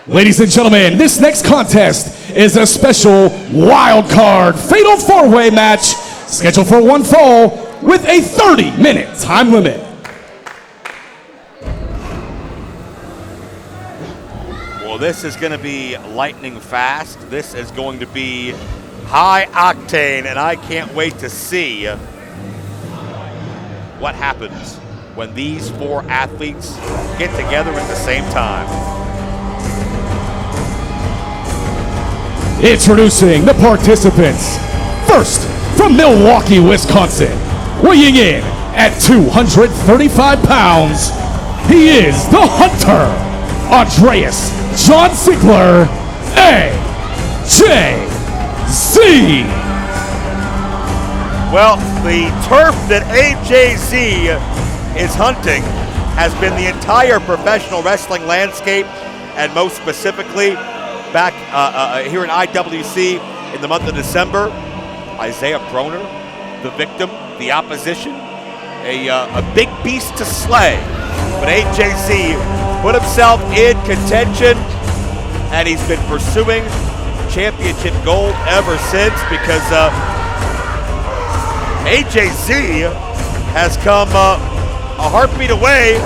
Ladies and gentlemen, this next contest is a special wild card fatal four-way match scheduled for one fall with a 30-minute time limit. Well, this is going to be lightning fast. This is going to be high octane, and I can't wait to see what happens when these four athletes get together at the same time. Introducing the participants. First, from Milwaukee, Wisconsin, weighing in at 235 pounds, he is the Hunter, Andreas John Ziegler, AJZ. Well, the turf that AJZ is hunting has been the entire professional wrestling landscape, and most specifically back here in IWC in the month of December. Isaiah Broner, the victim, the opposition, a big beast to slay. But AJZ put himself in contention, and he's been pursuing championship gold ever since, because AJZ has come a heartbeat away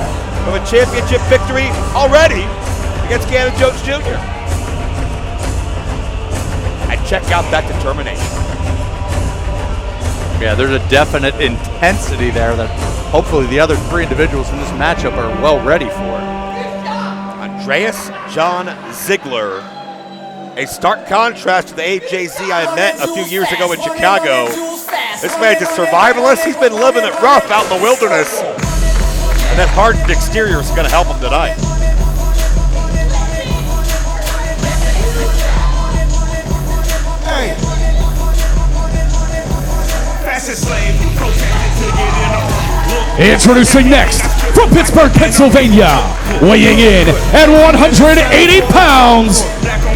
from a championship victory already against Cannon Jones Jr. And check out that determination. Yeah, there's a definite intensity there that hopefully the other three individuals in this matchup are well ready for. Andreas John Ziegler, a stark contrast to the AJZ I met a few years ago in Chicago. This man's a survivalist. He's been living it rough out in the wilderness, and that hardened exterior is going to help him tonight. Introducing next, from Pittsburgh, Pennsylvania, weighing in at 180 pounds,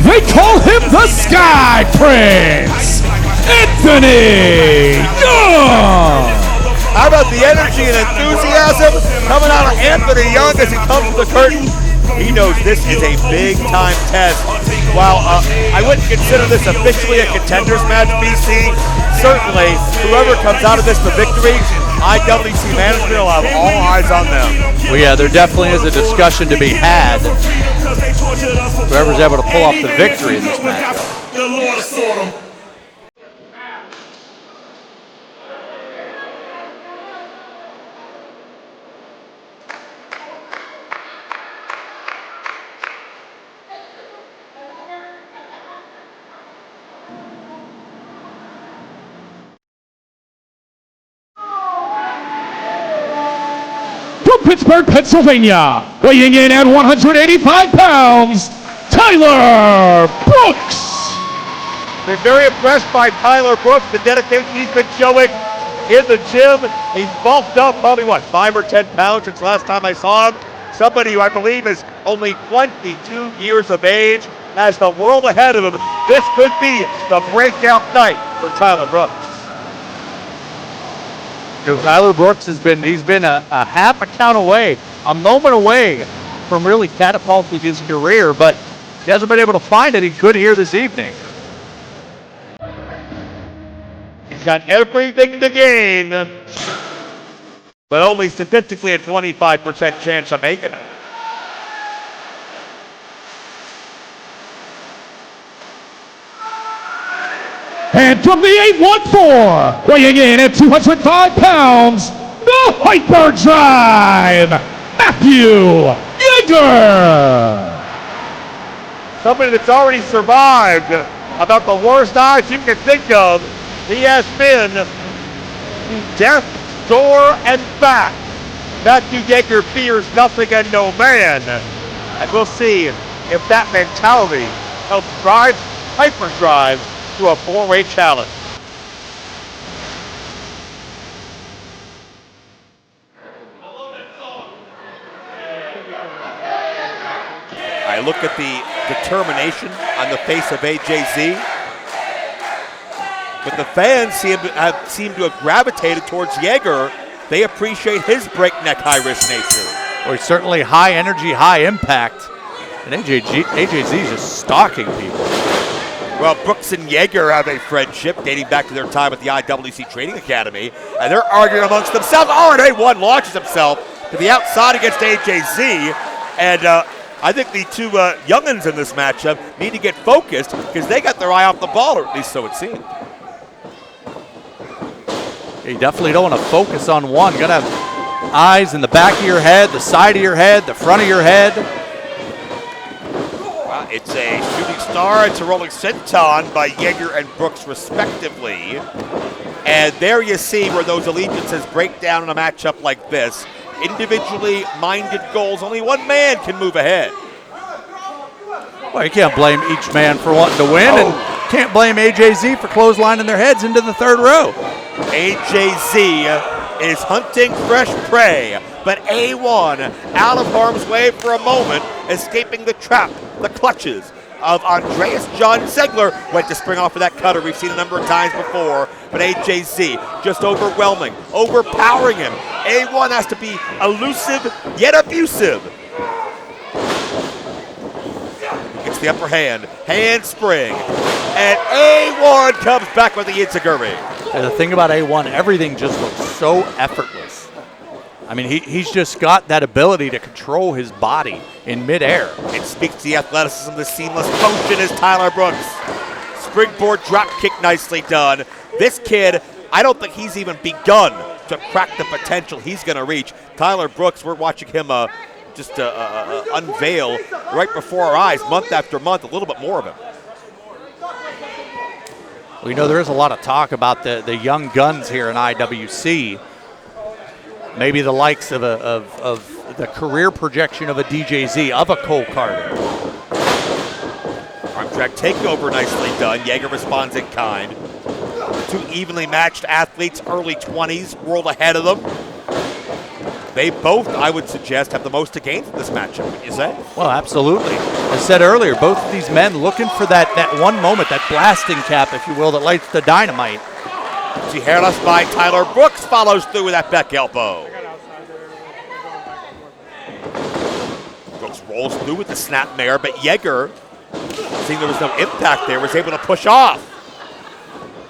they call him the Sky Prince, Anthony Young. How about the energy and enthusiasm coming out of Anthony Young as he comes to the curtain? He knows this is a big-time test. While I wouldn't consider this officially a contenders match, BC, certainly whoever comes out of this the victory, IWC management will have all eyes on them. Well, yeah, there definitely is a discussion to be had. Whoever's able to pull off the victory in this matchup. Pittsburgh, Pennsylvania, weighing in at 185 pounds, Tyler Brooks. Been very impressed by Tyler Brooks, the dedication he's been showing in the gym. He's bulked up probably, 5 or 10 pounds since last time I saw him. Somebody who I believe is only 22 years of age, has the world ahead of him. This could be the breakout night for Tyler Brooks. Tyler Brooks he's been a half a count away, a moment away from really catapulting his career, but he hasn't been able to find it. He could here this evening. He's got everything to gain, but only statistically a 25% chance of making it. And from the 814, weighing in at 205 pounds, the Hyperdrive, Matthew Jaeger. Somebody that's already survived about the worst odds you can think of. He has been to death, door, and back. Matthew Jaeger fears nothing and no man. And we'll see if that mentality helps drive Hyperdrive to a 4-way challenge. I look at the determination on the face of AJZ, but the fans seem to have gravitated towards Jaeger. They appreciate his breakneck high-risk nature. Well, he's certainly high energy, high impact. And AJZ is just stalking people. Well, Brooks and Jaeger have a friendship dating back to their time at the IWC Training Academy, and they're arguing amongst themselves. Oh, and A1 launches himself to the outside against AJZ, and I think the two youngins in this matchup need to get focused because they got their eye off the ball, or at least so it seemed. You definitely don't want to focus on one. You got to have eyes in the back of your head, the side of your head, the front of your head. It's a shooting star. It's a rolling senton by Jaeger and Brooks, respectively. And there you see where those allegiances break down in a matchup like this. Individually minded goals. Only one man can move ahead. Well, you can't blame each man for wanting to win, and can't blame AJZ for clotheslining their heads into the third row. AJZ is hunting fresh prey, but A1 out of harm's way for a moment, escaping the trap, the clutches of Andreas John Ziegler. Went to spring off of that cutter we've seen a number of times before, but AJZ just overwhelming, overpowering him. A1 has to be elusive yet abusive. Gets the upper hand, handspring, and A1 comes back with the Itziguri. The thing about A1, everything just looks so effortless. I mean, he's just got that ability to control his body in midair. It speaks to the athleticism, the seamless motion is Tyler Brooks. Springboard drop kick nicely done. This kid, I don't think he's even begun to crack the potential he's going to reach. Tyler Brooks, we're watching him just unveil right before our eyes, month after month, a little bit more of him. Well, you know, there is a lot of talk about the young guns here in IWC. Maybe the likes of the career projection of a DJZ, of a Cole Carter. Arm drag takeover nicely done. Jaeger responds in kind. Two evenly matched athletes, early 20s, world ahead of them. They both, I would suggest, have the most to gain from this matchup, wouldn't you say? Well, absolutely. As said earlier, both of these men looking for that one moment, that blasting cap, if you will, that lights the dynamite. See, hairless by Tyler Brooks follows through with that back elbow. Brooks rolls through with the snapmare, but Jaeger, seeing there was no impact there, was able to push off.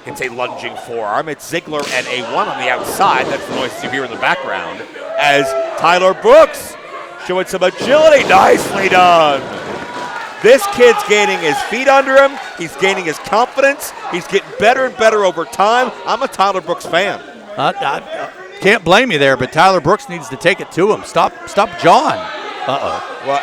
It's a lunging forearm. It's Ziegler and A1 on the outside. That's the noise you hear in the background. As Tyler Brooks showing some agility. Nicely done. This kid's gaining his feet under him. He's gaining his confidence. He's getting better and better over time. I'm a Tyler Brooks fan. I can't blame you there, but Tyler Brooks needs to take it to him. Stop John. Uh-oh. Well,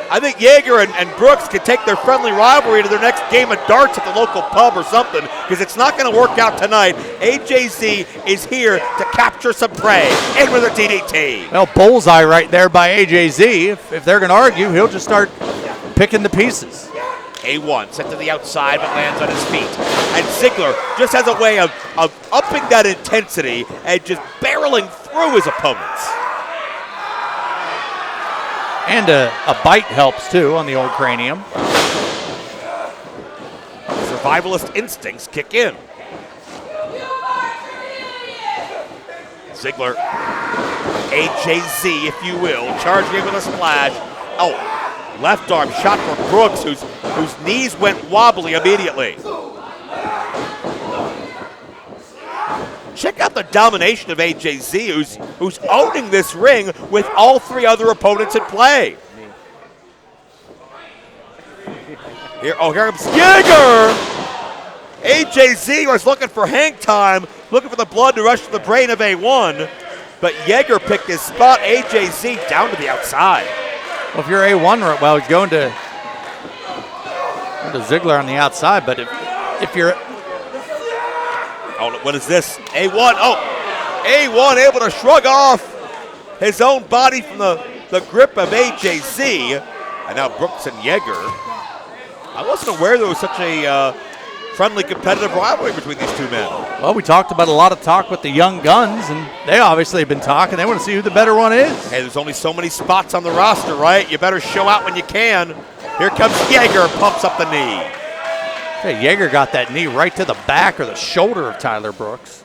I think Jaeger and Brooks could take their friendly rivalry to their next game of darts at the local pub or something, because it's not going to work out tonight. AJZ is here to capture some prey. In with a DDT. Well, bullseye right there by AJZ. If they're going to argue, he'll just start picking the pieces. A1 set to the outside but lands on his feet. And Ziegler just has a way of upping that intensity and just barreling through his opponents. And a bite helps, too, on the old cranium. Survivalist instincts kick in. Ziegler, AJZ, if you will, charging in with a splash. Oh, left arm shot for Brooks, whose knees went wobbly immediately. Check out the domination of AJZ, who's owning this ring with all three other opponents in play. Here comes Jaeger! AJZ was looking for hang time, looking for the blood to rush to the brain of A1, but Jaeger picked his spot. AJZ down to the outside. Well, if you're A1, well, going to Ziegler on the outside, but if you're... Oh, what is this? A1, A1 able to shrug off his own body from the grip of AJZ. And now Brooks and Jaeger. I wasn't aware there was such a friendly, competitive rivalry between these two men. Well, we talked about a lot of talk with the young guns, and they obviously have been talking. They want to see who the better one is. Hey, there's only so many spots on the roster, right? You better show out when you can. Here comes Jaeger, pumps up the knee. Hey, Jaeger got that knee right to the back or the shoulder of Tyler Brooks.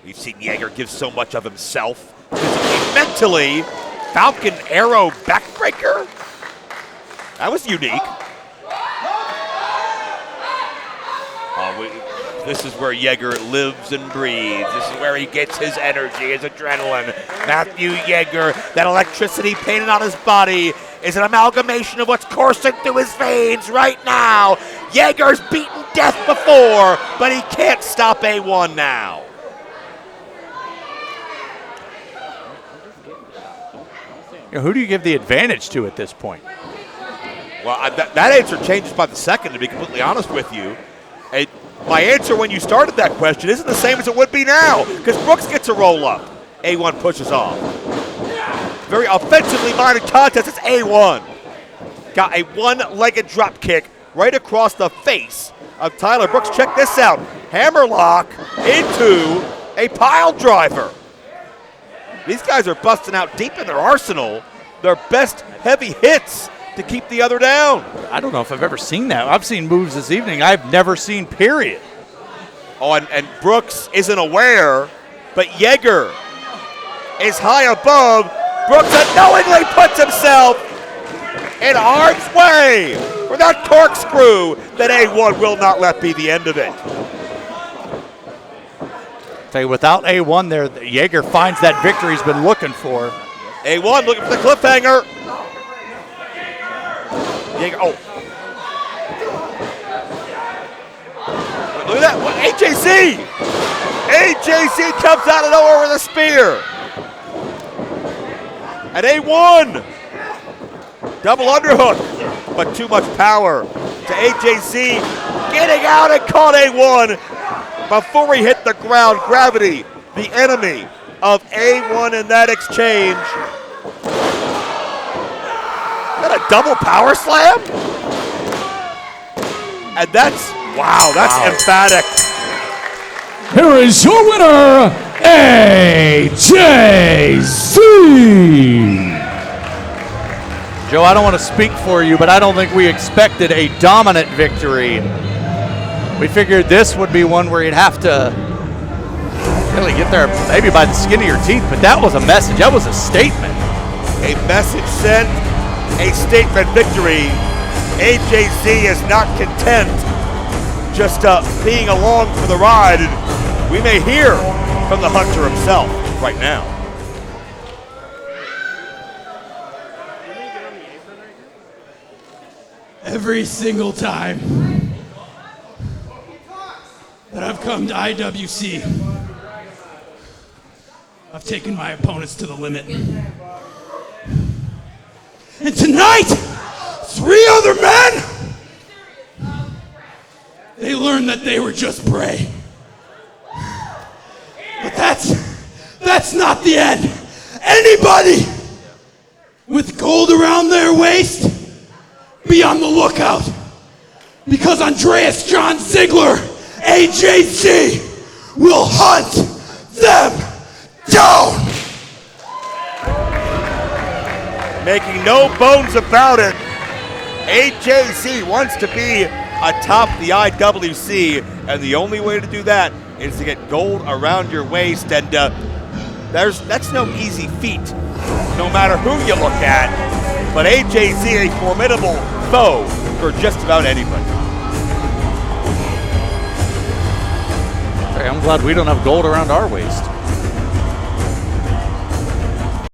We've seen Jaeger give so much of himself mentally Falcon Arrow backbreaker. That was unique. This is where Jaeger lives and breathes. This is where he gets his energy, his adrenaline. Matthew Jaeger, that electricity painted on his body is an amalgamation of what's coursing through his veins right now. Jaeger's beaten death before, but he can't stop A1 now. Who do you give the advantage to at this point? Well, that answer changes by the second, to be completely honest with you. My answer when you started that question isn't the same as it would be now, because Brooks gets a roll-up. A1 pushes off. Very offensively minded contest. It's A1. Got a one-legged drop kick right across the face of Tyler Brooks. Check this out. Hammerlock into a pile driver. These guys are busting out deep in their arsenal their best heavy hits to keep the other down. I don't know if I've ever seen that. I've seen moves this evening I've never seen, period. Oh, and Brooks isn't aware, but Jaeger is high above. Brooks unknowingly puts himself in harm's way for that corkscrew that A1 will not let be the end of it. Tell you, without A1 there, Jaeger finds that victory he's been looking for. A1 looking for the cliffhanger. Jaeger, oh. Look at that, what, AJZ! AJZ comes out of nowhere with a spear. And A1, double underhook, but too much power to AJZ, getting out and caught A1 before he hit the ground. Gravity, the enemy of A1 in that exchange. Is that a double power slam? And that's, wow, that's emphatic. Here is your winner, AJZ. Joe, I don't want to speak for you, but I don't think we expected a dominant victory. We figured this would be one where you'd have to really get there maybe by the skin of your teeth, but that was a message. That was a statement. A message sent, a statement victory. AJZ is not content just being along for the ride. We may hear from the hunter himself right now. Every single time that I've come to IWC, I've taken my opponents to the limit. And tonight, 3 other men, they learned that they were just prey. But that's not the end. Anybody with gold around their waist, be on the lookout, because Andreas John Ziegler, AJZ, will hunt them down. Making no bones about it, AJZ wants to be atop the IWC, and the only way to do that is to get gold around your waist, and that's no easy feat, no matter who you look at. But AJZ, a formidable foe for just about anybody. I'm glad we don't have gold around our waist.